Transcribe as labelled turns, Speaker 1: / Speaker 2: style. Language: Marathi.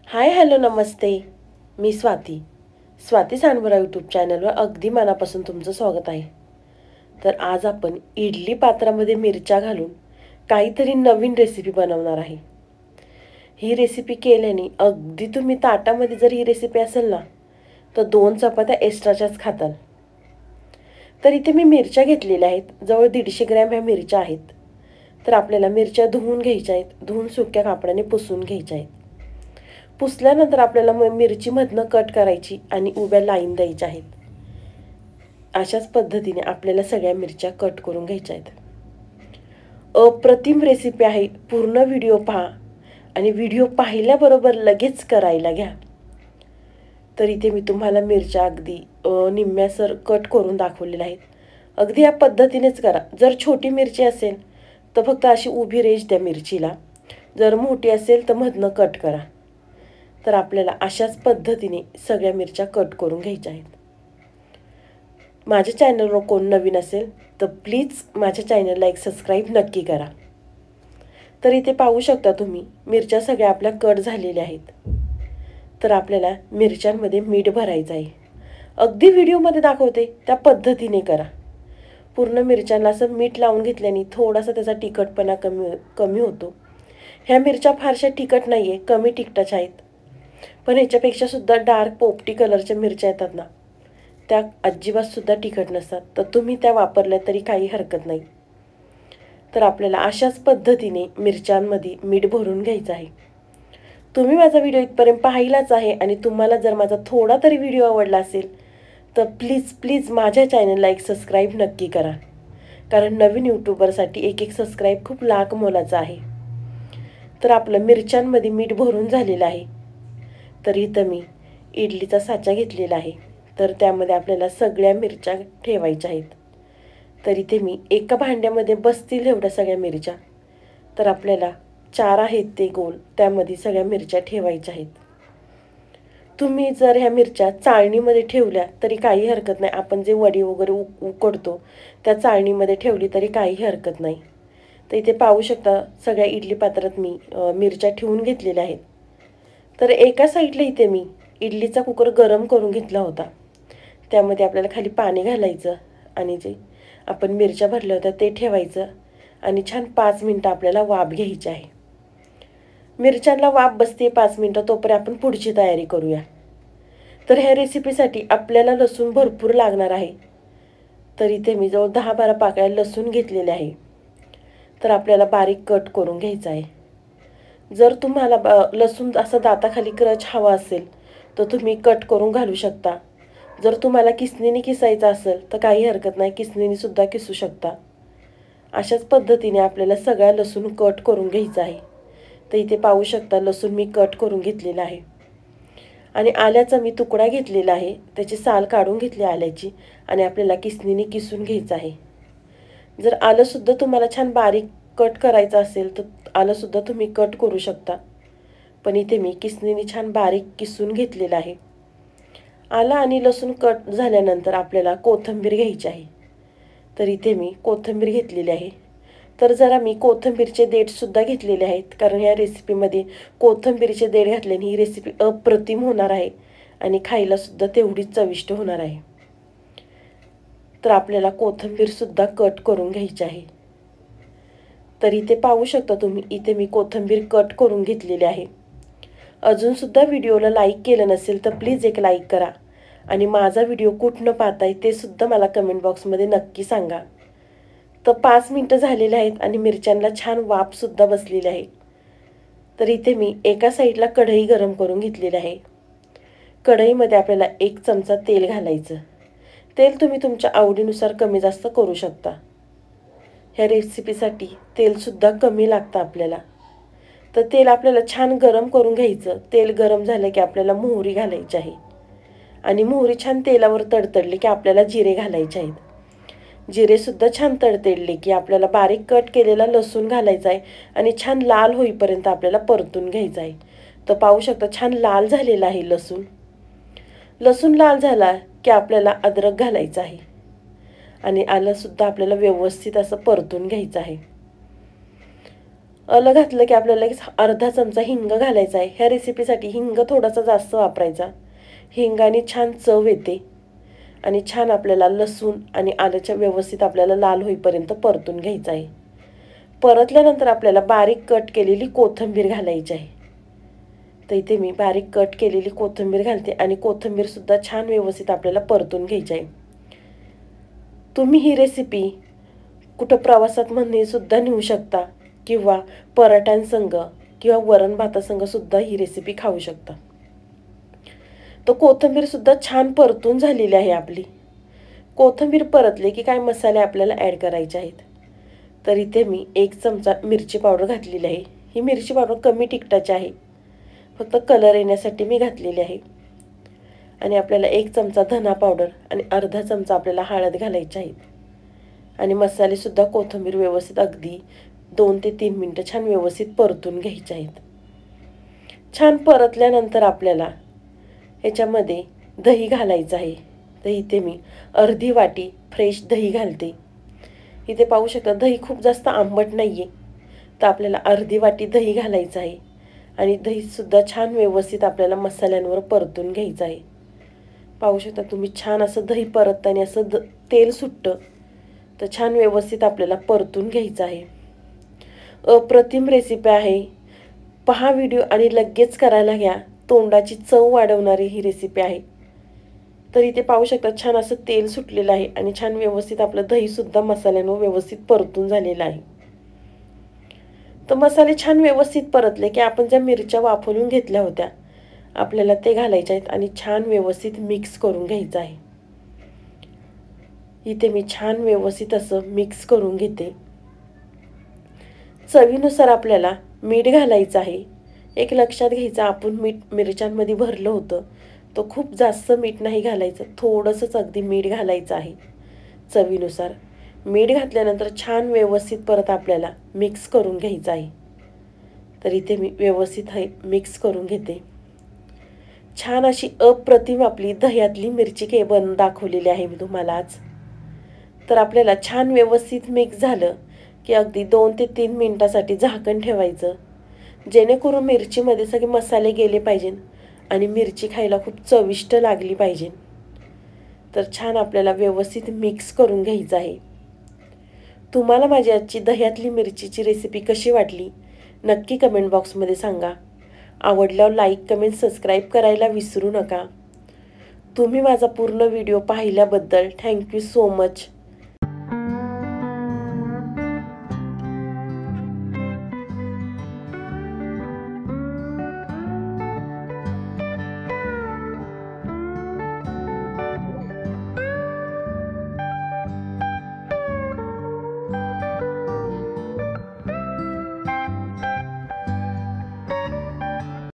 Speaker 1: हाय हॅलो नमस्ते. मी स्वाती सांडवरा यूट्यूब चॅनलवर अगदी मनापासून तुमचं स्वागत आहे. तर आज आपण इडली पात्रामध्ये मिरच्या घालून काहीतरी नवीन रेसिपी बनवणार आहे. ही रेसिपी केल्याने अगदी तुम्ही ताटामध्ये जर ही रेसिपी असेल ना तर 2 चपात्या एक्स्ट्राच्याच खाताल. तर इथे मी मिरच्या घेतलेल्या आहेत. जवळ 150 ग्रॅम ह्या मिरच्या आहेत. तर आपल्याला मिरच्या धुवून घ्यायच्या आहेत. धुवून सुक्या कापडाने पुसून घ्यायच्या आहेत. पुसल्यानंतर आपल्याला मिरचीमधनं कट करायची आणि उभ्या लाईन द्यायच्या आहेत. अशाच पद्धतीने आपल्याला सगळ्या मिरच्या कट करून घ्यायच्या आहेत. अप्रतिम रेसिपी आहे. पूर्ण व्हिडिओ पहा आणि व्हिडिओ पाहिल्याबरोबर लगेच करायला घ्या. तर इथे मी तुम्हाला मिरच्या अगदी निम्म्यासर कट करून दाखवलेल्या आहेत. अगदी या पद्धतीनेच करा. जर छोटी मिरची असेल तर फक्त अशी उभी रेष द्या मिरचीला. जर मोठी असेल तर मधनं कट करा. तर आपल्याला अशाच पद्धतीने सगळ्या मिरच्या कट करून घ्यायच्या आहेत. माझ्या चॅनलवर कोण नवीन असेल तर प्लीज माझ्या चॅनलला एक सबस्क्राईब नक्की करा. तर इथे पाहू शकता तुम्ही मिरच्या सगळ्या आपल्या कट झालेल्या आहेत. तर आपल्याला मिरच्यांमध्ये मीठ भरायचं आहे. अगदी व्हिडिओमध्ये दाखवते त्या पद्धतीने करा. पूर्ण मिरच्यांना असं मीठ लावून घेतल्याने थोडासा त्याचा तिखटपणा कमी होतो. ह्या मिरच्या फारशा तिखट नाही आहे, कमी तिखटाच्या आहेत. पण ह्याच्यापेक्षा सुद्धा डार्क पोपटी कलरच्या मिरच्या येतात ना, त्या अजिबात सुद्धा तिखट नसतात. तर तुम्ही त्या वापरल्या तरी काही हरकत नाही. तर आपल्याला अशाच पद्धतीने मिरच्यांमध्ये मीठ भरून घ्यायचं आहे. तुम्ही माझा व्हिडिओ इथपर्यंत पाहिलाच आहे आणि तुम्हाला जर माझा थोडा तरी व्हिडिओ आवडला असेल तर प्लीज माझ्या चॅनलला एक सबस्क्राईब नक्की करा. कारण नवीन यूट्यूबरसाठी एक सबस्क्राईब खूप लाख मोलाचा आहे. तर आपलं मिरच्यांमध्ये मीठ भरून झालेलं आहे. तर इथं मी इडलीचा साचा घेतलेला आहे. तर त्यामध्ये आपल्याला सगळ्या मिरच्या ठेवायच्या आहेत. तर इथे मी एका भांड्यामध्ये बसतील एवढ्या सगळ्या मिरच्या. तर आपल्याला 4 आहेत ते गोल, त्यामध्ये सगळ्या मिरच्या ठेवायच्या आहेत. तुम्ही जर ह्या मिरच्या चाळणीमध्ये ठेवल्या तरी काही हरकत नाही. आपण जे वडी वगैरे उकडतो त्या चाळणीमध्ये ठेवली तरी काही हरकत नाही. तर इथे पाहू शकता सगळ्या इडली पात्रात मी मिरच्या ठेवून घेतलेल्या आहेत. तर एका साईडला इथे मी इडलीचा कुकर गरम करून घेतला होता. त्यामध्ये आपल्याला खाली पाणी घालायचं आणि जे आपण मिरच्या भरल्या होत्या ते ठेवायचं आणि छान 5 मिनिटं आपल्याला वाफ घ्यायची आहे. मिरच्यांना वाफ बसते 5 मिनिटं, तोपर्यंत आपण पुढची तयारी करूया. तर ह्या रेसिपीसाठी आपल्याला लसूण भरपूर लागणार आहे. तर इथे मी जवळ 10-12 पाकळ्या लसूण घेतलेले आहे. तर आपल्याला बारीक कट करून घ्यायचा आहे. जर तुम्हाला लसूण असं दाताखाली क्रच हवा असेल तर तुम्ही कट करून घालू शकता. जर तुम्हाला किसणीने किसायचं असेल तर काही हरकत नाही, किसणीने सुद्धा किसू शकता. अशाच पद्धतीने आपल्याला सगळा लसूण कट करून घ्यायचा आहे. तर इथे पाहू शकता लसूण मी कट करून घेतलेला आहे. आणि आल्याचा मी तुकडा घेतलेला आहे. त्याची साल काढून घेतली आल्याची आणि आपल्याला किसणीने किसून घ्यायचं आहे. जर आलंसुद्धा तुम्हाला छान बारीक कट करायचं असेल तर आलंसुद्धा तुम्ही कट करू शकता. पण इथे मी किसणीने छान बारीक किसून घेतलेलं आहे. आलं आणि लसूण कट झाल्यानंतर आपल्याला कोथिंबीर घ्यायची आहे. तर इथे मी कोथिंबीर घेतलेली आहे. तर जरा मी कोथिंबीरचे देठसुद्धा घेतलेले आहेत. कारण या रेसिपीमध्ये कोथिंबीरचे देठ घातल्याने ही रेसिपी अप्रतिम होणार आहे आणि खायलासुद्धा तेवढीच चविष्ट होणार आहे. तर आपल्याला कोथिंबीरसुद्धा कट करून घ्यायची आहे. तर इथे पाहू शकता तुम्ही, इथे मी कोथिंबीर कट करून घेतलेली आहे. अजूनसुद्धा व्हिडिओला लाईक केलं नसेल तर प्लीज एक लाईक करा आणि माझा व्हिडिओ कुठनं पाहताय ते सुद्धा मला कमेंट बॉक्समध्ये नक्की सांगा. तर 5 मिनिटं झालेले आहेत आणि मिरच्यांना छान वाफसुद्धा बसलेली आहे. तर इथे मी एका साईडला कढई गरम करून घेतलेली आहे. कढईमध्ये आपल्याला 1 चमचा तेल घालायचं. तेल तुम्ही तुमच्या आवडीनुसार कमी जास्त करू शकता. ह्या रेसिपीसाठी तेलसुद्धा कमी लागतं आपल्याला. तर तेल आपल्याला छान गरम करून घ्यायचं. तेल गरम झालं की आपल्याला मोहरी घालायची आहे आणि मोहरी छान तेलावर तडतडली की आपल्याला जिरे घालायचे आहेत. जिरेसुद्धा छान तडतडले की आपल्याला बारीक कट केलेला लसूण घालायचा आहे आणि छान लाल होईपर्यंत आपल्याला परतून घ्यायचं आहे. तर पाहू शकता छान लाल झालेला आहे लसूण. लसूण लाल झाला की आपल्याला अद्रक घालायचं आहे आणि आलंसुद्धा आपल्याला व्यवस्थित असं परतून घ्यायचं आहे. आलं घातलं की आपल्याला लगेच अर्धा चमचा हिंग घालायचा आहे। ह्या रेसिपीसाठी हिंग थोडासा जास्त वापरायचा। हिंगाने छान चव येते आणि छान आपल्याला लसूण आणि आल्याच्या व्यवस्थित आपल्याला लाल होईपर्यंत परतून घ्यायचं आहे। परतल्यानंतर आपल्याला बारीक कट केलेली कोथिंबीर घालायची आहे। तर इथे मी बारीक कट केलेली कोथिंबीर घालते आणि कोथिंबीर सुद्धा छान व्यवस्थित आपल्याला परतून घ्यायची आहे। तुम्ही ही रेसिपी कुठं प्रवासात म्हणणे सुद्धा नेऊ शकता किंवा पराठ्यांसंग किंवा वरण भातासंग सुद्धा ही रेसिपी खाऊ शकता। तो कोथिंबीर सुद्धा छान परतून झालेली आहे आपली। कोथिंबीर परतले की काय मसाले आपल्याला ॲड करायचे आहेत। तर इथे मी 1 चमचा मिरची पावडर घातलेली आहे। ही मिरची पावडर कमी तिखटाची आहे, फक्त कलर येण्यासाठी मी घातलेली आहे। आणि आपल्याला 1 चमचा धना पावडर आणि अर्धा चमचा आपल्याला हळद घालायची आहे। आणि मसाले सुद्धा कोथिंबीर व्यवस्थित अगदी 2 ते 3 मिनिटं छान व्यवस्थित परतून घ्यायचे आहेत। छान परतल्यानंतर आपल्याला ह्याच्यामध्ये दही घालायचं आहे। तर इथे मी अर्धी वाटी फ्रेश दही घालते। इथे पाहू शकता दही खूप जास्त आंबट नाहीये, तर आपल्याला अर्धी वाटी दही घालायचं आहे आणि दही सुद्धा छान व्यवस्थित आपल्याला मसाल्यांवर परतून घ्यायचं आहे। पाहू शकता तुम्ही छान असं दही परतताना असं तेल सुटतं, तर छान व्यवस्थित आपल्याला परतून घ्यायचं आहे। अप्रतिम रेसिपी आहे, पहा व्हिडिओ आणि लगेच करायला घ्या। तोंडाची चव वाढवणारी ही रेसिपी आहे। तर इथे पाहू शकता छान असं तेल सुटलेलं आहे आणि छान व्यवस्थित आपलं दही सुद्धा मसाल्यांवर व्यवस्थित परतून झालेलं आहे। तर मसाले छान व्यवस्थित परतले की आपण ज्या मिरच्या वाफवून घेतल्या होत्या आपल्याला ते घालायच्या आहेत आणि छान व्यवस्थित मिक्स करून घ्यायचं आहे। इथे मी छान व्यवस्थित असं मिक्स करून घेते। चवीनुसार आपल्याला मीठ घालायचं आहे। एक लक्षात घ्यायचं, आपण मीठ मिरच्यांमध्ये भरलं होतं, तो खूप जास्त मीठ नाही घालायचं, थोडंसंच अगदी मीठ घालायचं आहे चवीनुसार। मीठ घातल्यानंतर छान व्यवस्थित परत आपल्याला मिक्स करून घ्यायचं आहे। तर इथे मी व्यवस्थित मिक्स करून घेते। छान अशी अप्रतिम आपली दह्यातली मिरची के बनवून दाखवलेली आहे मी तुम्हाला आज। तर आपल्याला छान व्यवस्थित मिक्स झालं की अगदी 2 ते 3 मिनिटासाठी झाकण ठेवायचं, जेणेकरून मिरचीमध्ये सगळे मसाले गेले पाहिजे आणि मिरची खायला खूप चविष्ट लागली पाहिजे। तर छान आपल्याला व्यवस्थित मिक्स करून घ्यायचं आहे। तुम्हाला माझी आजची दह्यातली मिरचीची रेसिपी कशी वाटली नक्की कमेंट बॉक्समध्ये सांगा। आवडल्यावर लाईक, कमेंट, सबस्क्राईब करायला विसरू नका। तुम्ही माझा पूर्ण व्हिडिओ पाहिल्याबद्दल थँक्यू सो मच।